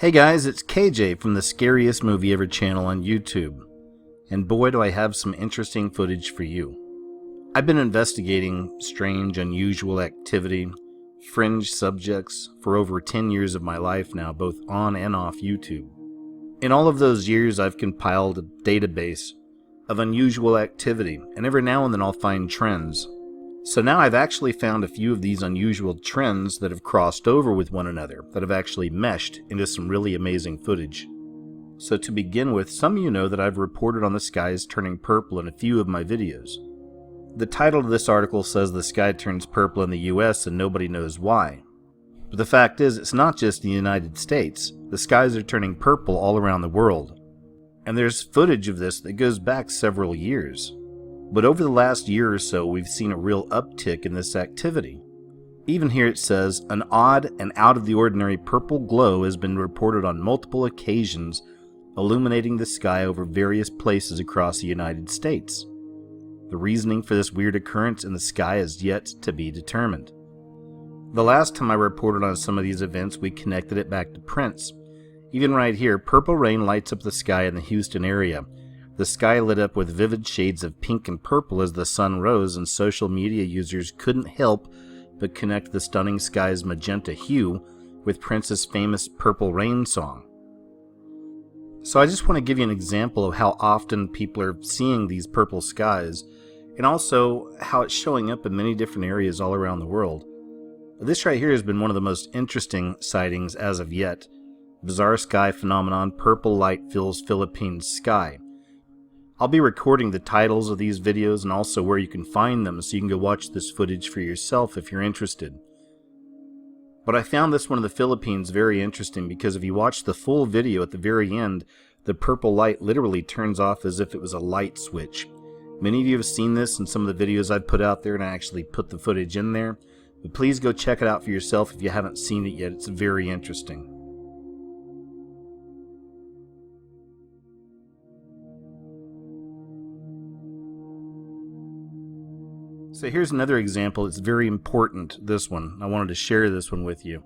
Hey guys, it's KJ from the Scariest Movie Ever channel on YouTube, and boy do I have some interesting footage for you. I've been investigating strange, unusual activity, fringe subjects for over 10 years of my life now, both on and off YouTube. In all of those years I've compiled a database of unusual activity, and every now and then I'll find trends. So now I've actually found a few of these unusual trends that have crossed over with one another, that have actually meshed into some really amazing footage. So to begin with, some of you know that I've reported on the skies turning purple in a few of my videos. The title of this article says the sky turns purple in the US and nobody knows why. But the fact is, it's not just in the United States. The skies are turning purple all around the world. And there's footage of this that goes back several years. But over the last year or so, we've seen a real uptick in this activity. Even here it says, an odd and out-of-the-ordinary purple glow has been reported on multiple occasions, illuminating the sky over various places across the United States. The reasoning for this weird occurrence in the sky is yet to be determined. The last time I reported on some of these events, we connected it back to Prince. Even right here, purple rain lights up the sky in the Houston area. The sky lit up with vivid shades of pink and purple as the sun rose, and social media users couldn't help but connect the stunning sky's magenta hue with Prince's famous Purple Rain song. So I just want to give you an example of how often people are seeing these purple skies, and also how it's showing up in many different areas all around the world. This right here has been one of the most interesting sightings as of yet. Bizarre sky phenomenon, purple light fills Philippines sky. I'll be recording the titles of these videos and also where you can find them, so you can go watch this footage for yourself if you're interested. But I found this one in the Philippines very interesting because if you watch the full video at the very end, the purple light literally turns off as if it was a light switch. Many of you have seen this in some of the videos I've put out there, and I actually put the footage in there. But please go check it out for yourself if you haven't seen it yet. It's very interesting. So here's another example. It's very important, this one. I wanted to share this one with you.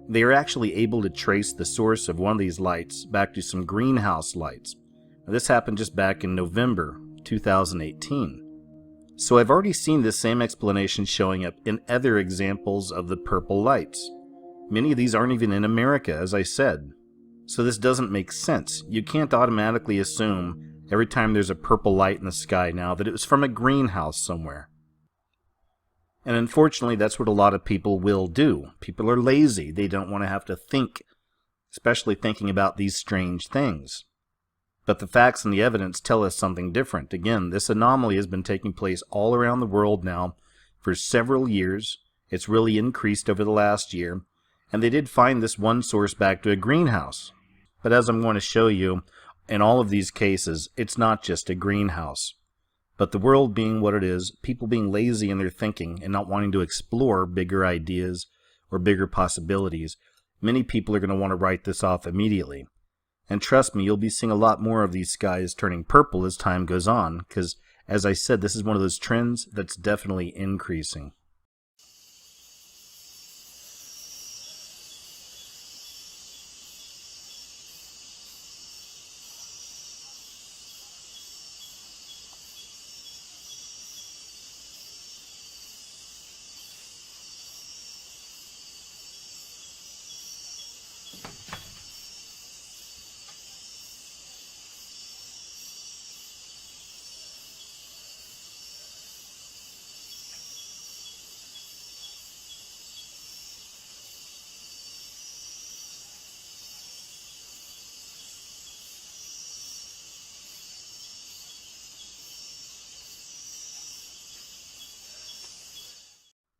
They are actually able to trace the source of one of these lights back to some greenhouse lights. Now, this happened just back in November 2018. So I've already seen this same explanation showing up in other examples of the purple lights. Many of these aren't even in America, as I said. So this doesn't make sense. You can't automatically assume every time there's a purple light in the sky now that it was from a greenhouse somewhere. And unfortunately, that's what a lot of people will do. People are lazy. They don't want to have to think, especially thinking about these strange things. But the facts and the evidence tell us something different. Again, this anomaly has been taking place all around the world now for several years. It's really increased over the last year. And they did find this one source back to a greenhouse. But as I'm going to show you, in all of these cases, it's not just a greenhouse. But the world being what it is, people being lazy in their thinking and not wanting to explore bigger ideas or bigger possibilities, many people are going to want to write this off immediately. And trust me, you'll be seeing a lot more of these skies turning purple as time goes on, because, as I said, this is one of those trends that's definitely increasing.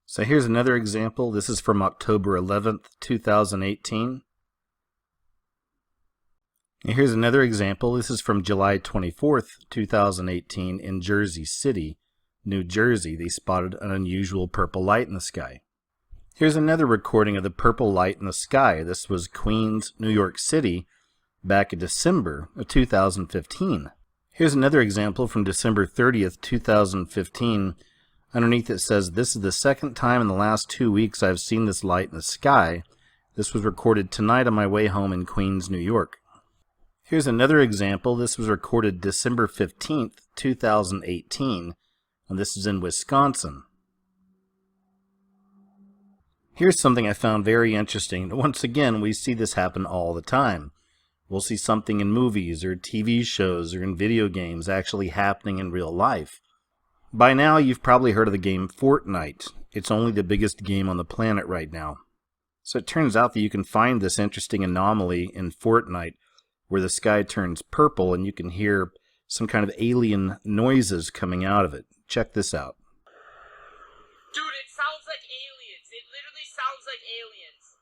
So here's another example. This is from October 11th, 2018. And here's another example. This is from July 24th, 2018 in Jersey City, New Jersey. They spotted an unusual purple light in the sky. Here's another recording of the purple light in the sky. This was Queens, New York City, back in December of 2015. Here's another example from December 30th, 2015. Underneath it says, "This is the second time in the last 2 weeks I've seen this light in the sky. This was recorded tonight on my way home in Queens, New York. Here's another example. This was recorded December 15th, 2018, and this is in Wisconsin. Here's something I found very interesting. Once again, we see this happen all the time. We'll see something in movies or TV shows or in video games actually happening in real life. By now, you've probably heard of the game Fortnite. It's only the biggest game on the planet right now. So it turns out that you can find this interesting anomaly in Fortnite where the sky turns purple and you can hear some kind of alien noises coming out of it. Check this out. Dude, it sounds like aliens. It literally sounds like aliens.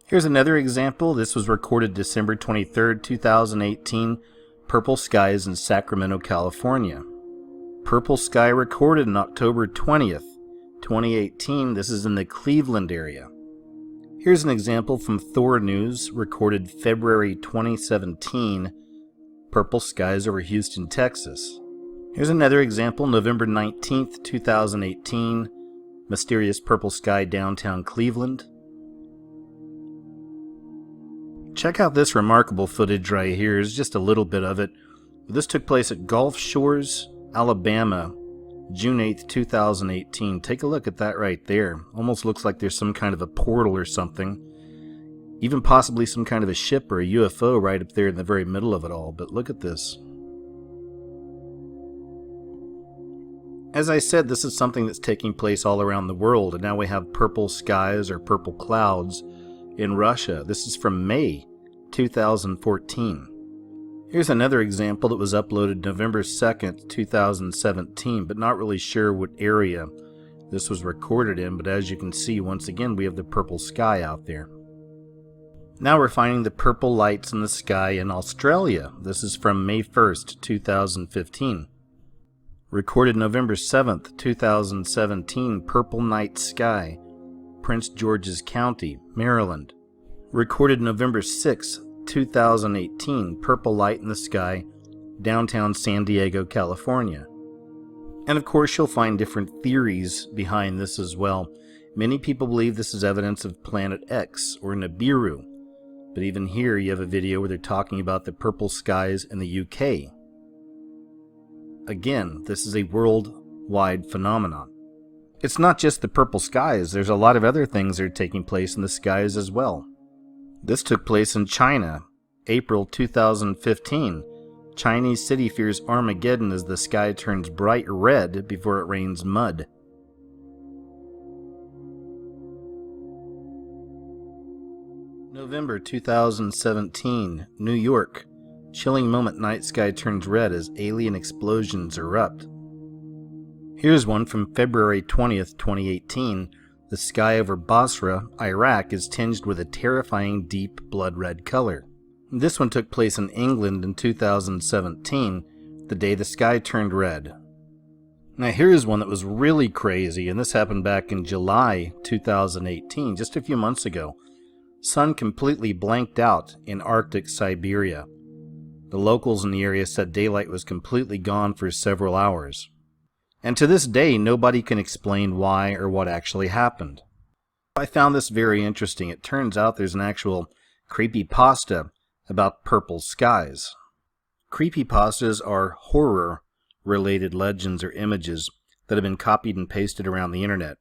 Here's another example. This was recorded December 23rd, 2018. Purple skies in Sacramento, California. Purple sky recorded on October 20th, 2018. This is in the Cleveland area. Here's an example from Thor News, recorded February 2017. Purple skies over Houston, Texas. Here's another example, November 19th, 2018. Mysterious purple sky downtown Cleveland. Check out this remarkable footage right here. Here's just a little bit of it. This took place at Gulf Shores, Alabama, June 8th, 2018. Take a look at that right there. Almost looks like there's some kind of a portal or something. Even possibly some kind of a ship or a UFO right up there in the very middle of it all. But look at this. As I said, this is something that's taking place all around the world. And now we have purple skies or purple clouds in Russia. This is from May 2014. Here's another example that was uploaded November 2nd, 2017, but not really sure what area this was recorded in, but as you can see, once again, we have the purple sky out there. Now we're finding the purple lights in the sky in Australia. This is from May 1st, 2015. Recorded November 7th, 2017, purple night sky, Prince George's County, Maryland. Recorded November 6, 2018, purple light in the sky, downtown San Diego, California. And of course, you'll find different theories behind this as well. Many people believe this is evidence of Planet X or Nibiru. But even here, you have a video where they're talking about the purple skies in the UK. Again, this is a worldwide phenomenon. It's not just the purple skies, there's a lot of other things that are taking place in the skies as well. This took place in China, April 2015. Chinese city fears Armageddon as the sky turns bright red before it rains mud. November 2017, New York. Chilling moment, night sky turns red as alien explosions erupt. Here's one from February 20th, 2018. The sky over Basra, Iraq, is tinged with a terrifying deep blood-red color. This one took place in England in 2017, the day the sky turned red. Now here's one that was really crazy, and this happened back in July 2018, just a few months ago. Sun completely blanked out in Arctic Siberia. The locals in the area said daylight was completely gone for several hours. And to this day, nobody can explain why or what actually happened. I found this very interesting. It turns out there's an actual creepypasta about purple skies. Creepypastas are horror-related legends or images that have been copied and pasted around the internet.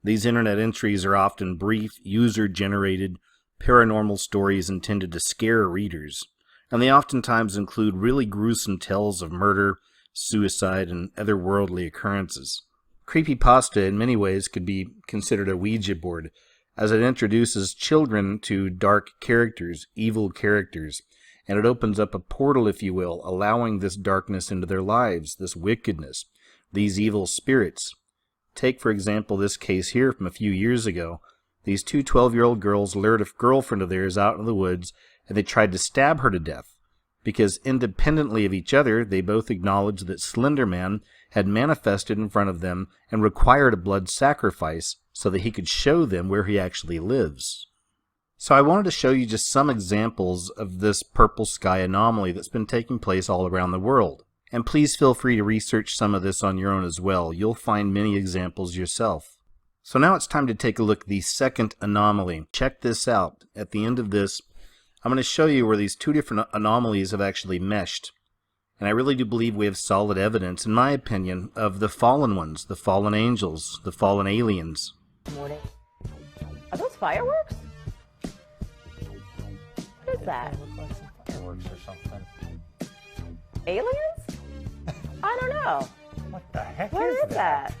These internet entries are often brief, user-generated, paranormal stories intended to scare readers, and they oftentimes include really gruesome tales of murder, suicide, and otherworldly occurrences. Creepypasta in many ways could be considered a Ouija board, as it introduces children to dark characters, evil characters, and it opens up a portal, if you will, allowing this darkness into their lives, this wickedness, these evil spirits. Take, for example, this case here from a few years ago. These two 12-year-old girls lured a girlfriend of theirs out in the woods, and they tried to stab her to death, because independently of each other, they both acknowledged that Slender Man had manifested in front of them and required a blood sacrifice so that he could show them where he actually lives. So I wanted to show you just some examples of this purple sky anomaly that's been taking place all around the world. And please feel free to research some of this on your own as well. You'll find many examples yourself. So now it's time to take a look at the second anomaly. Check this out. At the end of this, I'm going to show you where these two different anomalies have actually meshed. And I really do believe we have solid evidence, in my opinion, of the fallen ones, the fallen angels, the fallen aliens. Morning. Are those fireworks? What is that? They look like some fireworks or something. Aliens? I don't know. What the heck What is is that?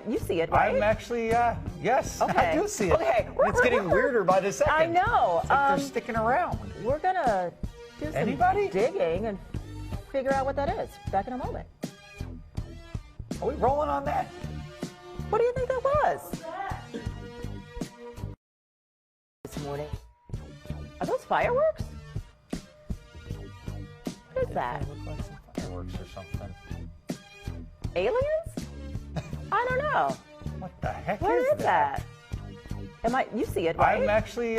You see it, right? I'm actually, yes, Okay. I do see it. Okay. It's getting weirder by the second. I know. It's like they're sticking around. We're gonna do some Anybody? digging and figure out what that is. Back in a moment. Are we rolling on that? What do you think that was? This morning. Are those fireworks? What is that? They look like some fireworks or something. Aliens? I don't know. What the heck What is is that? You see it, right? I'm actually,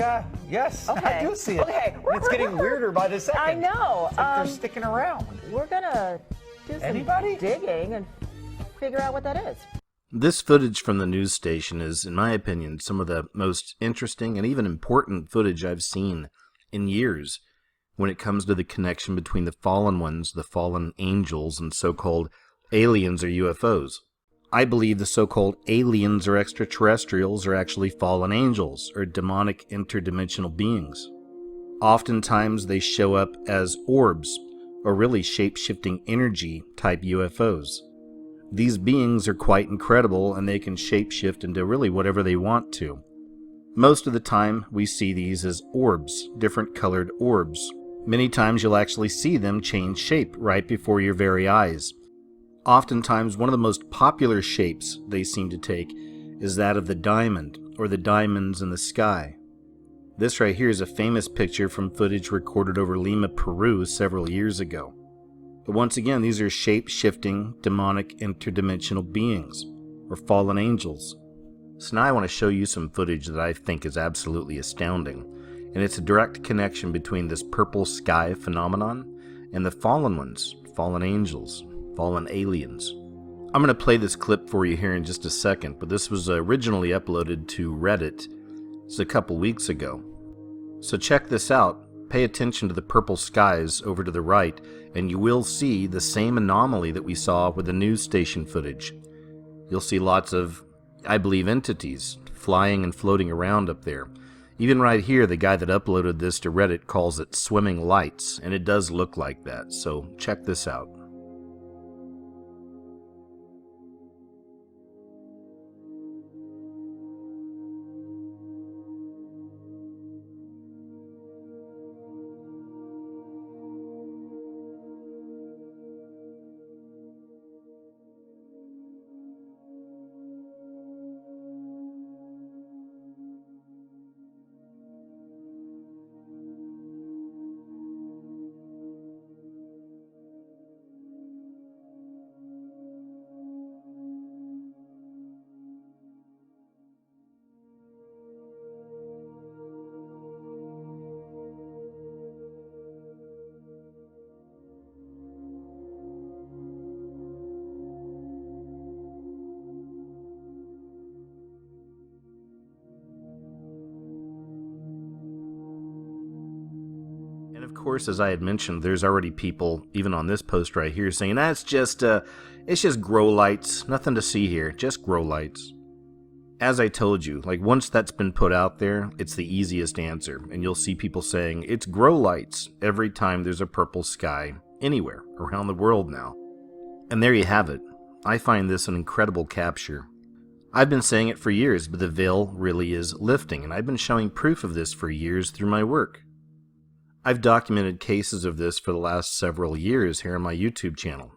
yes, Okay. I do see it. Okay. It's getting weirder by the second. I know. It's like they're sticking around. We're gonna do some Anybody? digging and figure out what that is. This footage from the news station is, in my opinion, some of the most interesting and even important footage I've seen in years when it comes to the connection between the fallen ones, the fallen angels, and so-called aliens or UFOs. I believe the so-called aliens or extraterrestrials are actually fallen angels or demonic interdimensional beings. Oftentimes they show up as orbs or really shape-shifting energy type UFOs. These beings are quite incredible and they can shapeshift into really whatever they want to. Most of the time we see these as orbs, different colored orbs. Many times you'll actually see them change shape right before your very eyes. Oftentimes one of the most popular shapes they seem to take is that of the diamond or the diamonds in the sky. This right here is a famous picture from footage recorded over Lima, Peru several years ago. But once again, these are shape-shifting, demonic, interdimensional beings, or fallen angels. So now I want to show you some footage that I think is absolutely astounding, and it's a direct connection between this purple sky phenomenon and the fallen ones, fallen angels, fallen aliens. I'm going to play this clip for you here in just a second, but this was originally uploaded to Reddit a couple weeks ago. So check this out. Pay attention to the purple skies over to the right, and you will see the same anomaly that we saw with the news station footage. You'll see lots of, I believe, entities flying and floating around up there. Even right here, the guy that uploaded this to Reddit calls it swimming lights, and it does look like that, so check this out. And of course, as I had mentioned, there's already people, even on this post right here, saying, it's just grow lights, nothing to see here, just grow lights. As I told you, like once that's been put out there, it's the easiest answer, and you'll see people saying, it's grow lights every time there's a purple sky, anywhere, around the world now. And there you have it. I find this an incredible capture. I've been saying it for years, but the veil really is lifting, and I've been showing proof of this for years through my work. I've documented cases of this for the last several years here on my YouTube channel.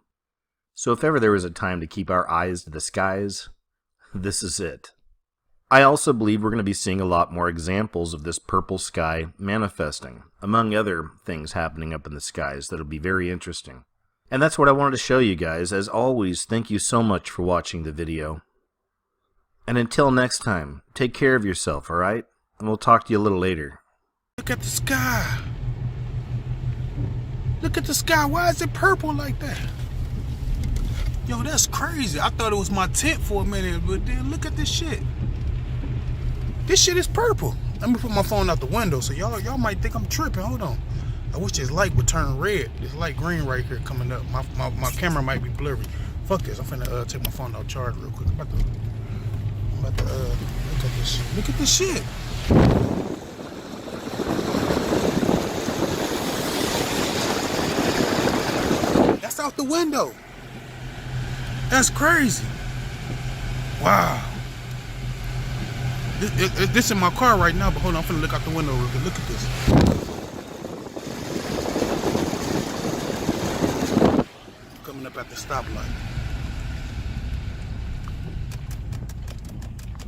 So if ever there was a time to keep our eyes to the skies, this is it. I also believe we're going to be seeing a lot more examples of this purple sky manifesting, among other things happening up in the skies that'll be very interesting. And that's what I wanted to show you guys. As always, thank you so much for watching the video. And until next time, take care of yourself, alright? and we'll talk to you a little later. Look at the sky. Look at the sky. Why is it purple like that? Yo, that's crazy. I thought it was my tent for a minute, but then look at this shit. This shit is purple. Let me put my phone out the window so y'all might think I'm tripping. Hold on. I wish this light would turn red. This light green right here coming up. My camera might be blurry. Fuck this. I'm finna take my phone out charge real quick. I'm about to look at this shit. Look at this shit. That's out the window. That's crazy. Wow. This in my car right now, but hold on, I'm finna look out the window real quick. Look at this. Coming up at the stoplight.